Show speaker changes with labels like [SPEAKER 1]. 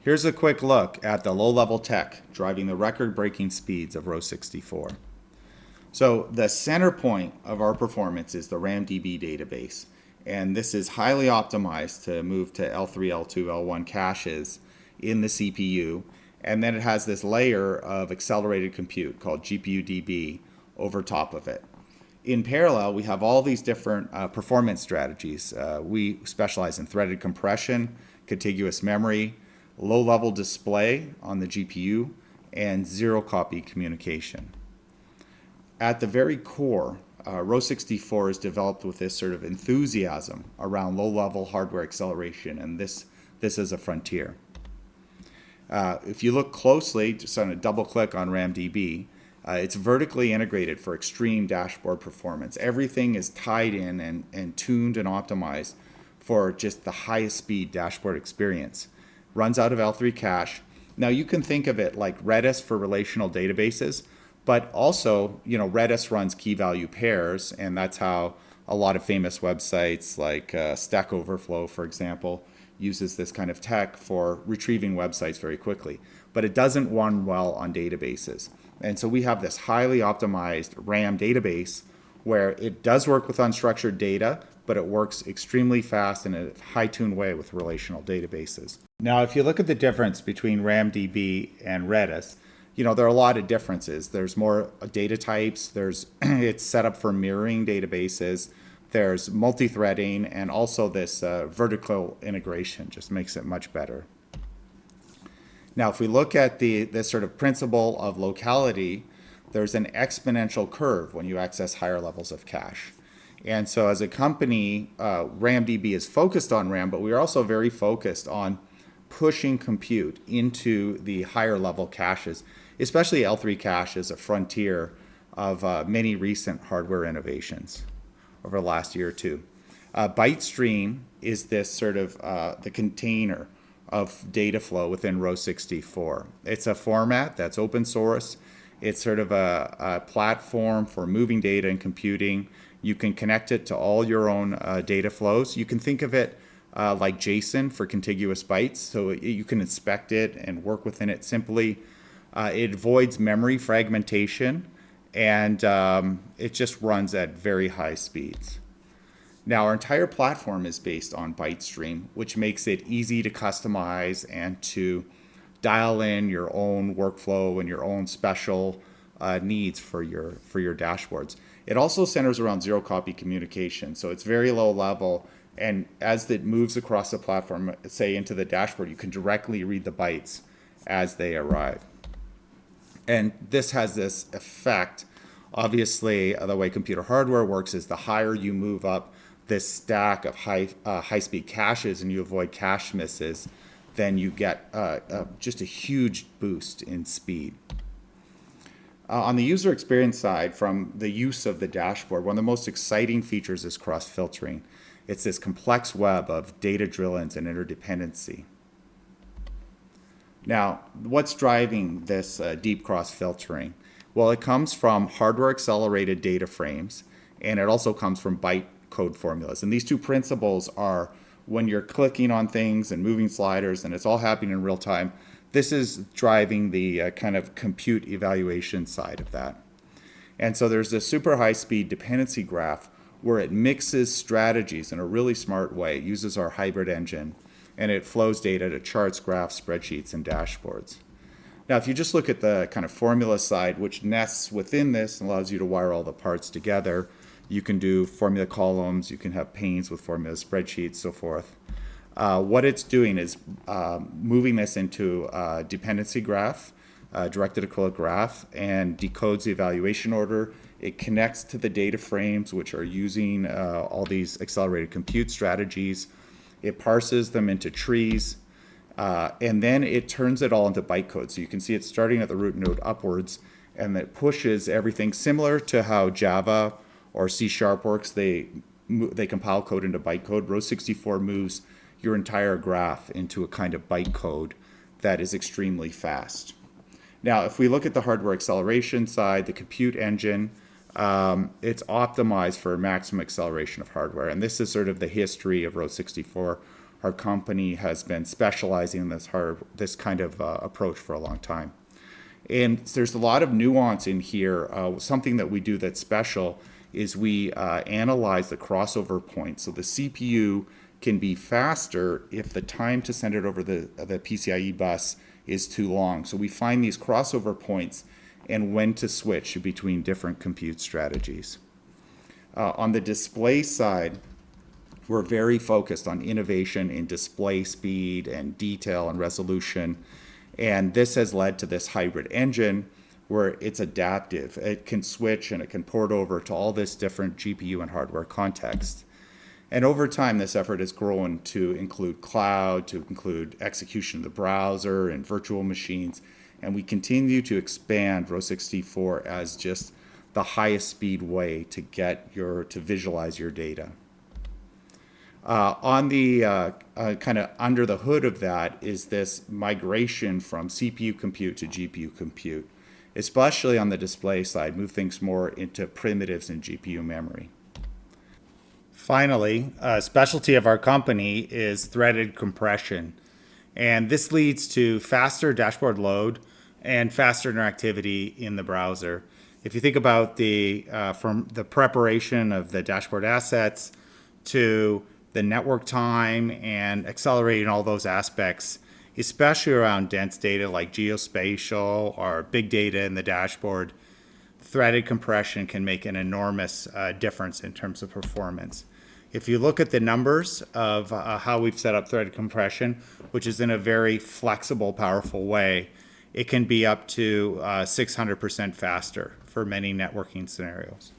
[SPEAKER 1] Here's a quick look at the low-level tech driving the record-breaking speeds of Row64. So the center point of our performance is the RamDB database, and this is highly optimized to move to L3, L2, L1 caches in the CPU, and then it has this layer of accelerated compute called GpuDB over top of it. In parallel, we have all these different performance strategies. We specialize in threaded compression, contiguous memory, low-level display on the GPU, and zero-copy communication. At the very core, Row64 is developed with this sort of enthusiasm around low-level hardware acceleration, and this is a frontier. If you look closely, just on a double-click on RamDB, it's vertically integrated for extreme dashboard performance. Everything is tied in and tuned and optimized for just the highest speed dashboard experience. Runs out of L3 cache. Now you can think of it like Redis for relational databases, but also, Redis runs key value pairs, and that's how a lot of famous websites like Stack Overflow, for example, uses this kind of tech for retrieving websites very quickly. But it doesn't run well on databases. And so we have this highly optimized RAM database where it does work with unstructured data, but it works extremely fast in a high-tuned way with relational databases. Now, if you look at the difference between RamDB and Redis, there are a lot of differences. There's more data types. It's set up for mirroring databases. There's multi-threading, and also this vertical integration just makes it much better. Now, if we look at this sort of principle of locality, there's an exponential curve when you access higher levels of cache. And so as a company, RamDB is focused on RAM, but we are also very focused on pushing compute into the higher level caches, especially L3 cache is a frontier of many recent hardware innovations over the last year or two. ByteStream is this sort of the container of data flow within Row64. It's a format that's open source. It's sort of a platform for moving data and computing. You can connect it to all your own data flows. You can think of it like JSON for contiguous bytes, so you can inspect it and work within it simply. It avoids memory fragmentation, and it just runs at very high speeds. Now, our entire platform is based on ByteStream, which makes it easy to customize and to dial in your own workflow and your own special needs for your dashboards. It also centers around zero-copy communication, so it's very low level, and as it moves across the platform, say into the dashboard, you can directly read the bytes as they arrive. And this has this effect. Obviously, the way computer hardware works is the higher you move up this stack of high-speed caches and you avoid cache misses, then you get just a huge boost in speed. On the user experience side, from the use of the dashboard, one of the most exciting features is cross-filtering. It's this complex web of data drill-ins and interdependency. Now, what's driving this deep cross-filtering? Well, it comes from hardware-accelerated data frames, and it also comes from bytecode formulas. And these two principles are when you're clicking on things and moving sliders, and it's all happening in real time, this is driving the kind of compute evaluation side of that. And so there's this super high-speed dependency graph where it mixes strategies in a really smart way. It uses our hybrid engine, and it flows data to charts, graphs, spreadsheets, and dashboards. Now, if you just look at the kind of formula side, which nests within this and allows you to wire all the parts together, you can do formula columns, you can have panes with formula spreadsheets, so forth. What it's doing is moving this into a dependency graph, directed equivalent graph, and decodes the evaluation order. It connects to the data frames, which are using all these accelerated compute strategies. It parses them into trees, and then it turns it all into bytecode. So you can see it's starting at the root node upwards, and it pushes everything similar to how Java or C# works. They compile code into bytecode. Row64 moves your entire graph into a kind of bytecode that is extremely fast. Now, if we look at the hardware acceleration side, the compute engine, it's optimized for maximum acceleration of hardware. And this is sort of the history of Row64 our company has been specializing in this kind of approach for a long time. And there's a lot of nuance in here. Something that we do that's special is we analyze the crossover points. So the CPU can be faster if the time to send it over the PCIe bus is too long. So we find these crossover points and when to switch between different compute strategies. On the display side, we're very focused on innovation in display speed and detail and resolution. And this has led to this hybrid engine where it's adaptive. It can switch and it can port over to all this different GPU and hardware context. And over time, this effort has grown to include cloud, to include execution of the browser and virtual machines. And we continue to expand Row64 as just the highest speed way to to visualize your data. On the kind of under the hood of that is this migration from CPU compute to GPU compute, especially on the display side, move things more into primitives and GPU memory. Finally, a specialty of our company is threaded compression. And this leads to faster dashboard load and faster interactivity in the browser. If you think about from the preparation of the dashboard assets to the network time and accelerating all those aspects, especially around dense data like geospatial or big data in the dashboard, threaded compression can make an enormous difference in terms of performance. If you look at the numbers of how we've set up threaded compression, which is in a very flexible, powerful way, it can be up to 600% faster for many networking scenarios.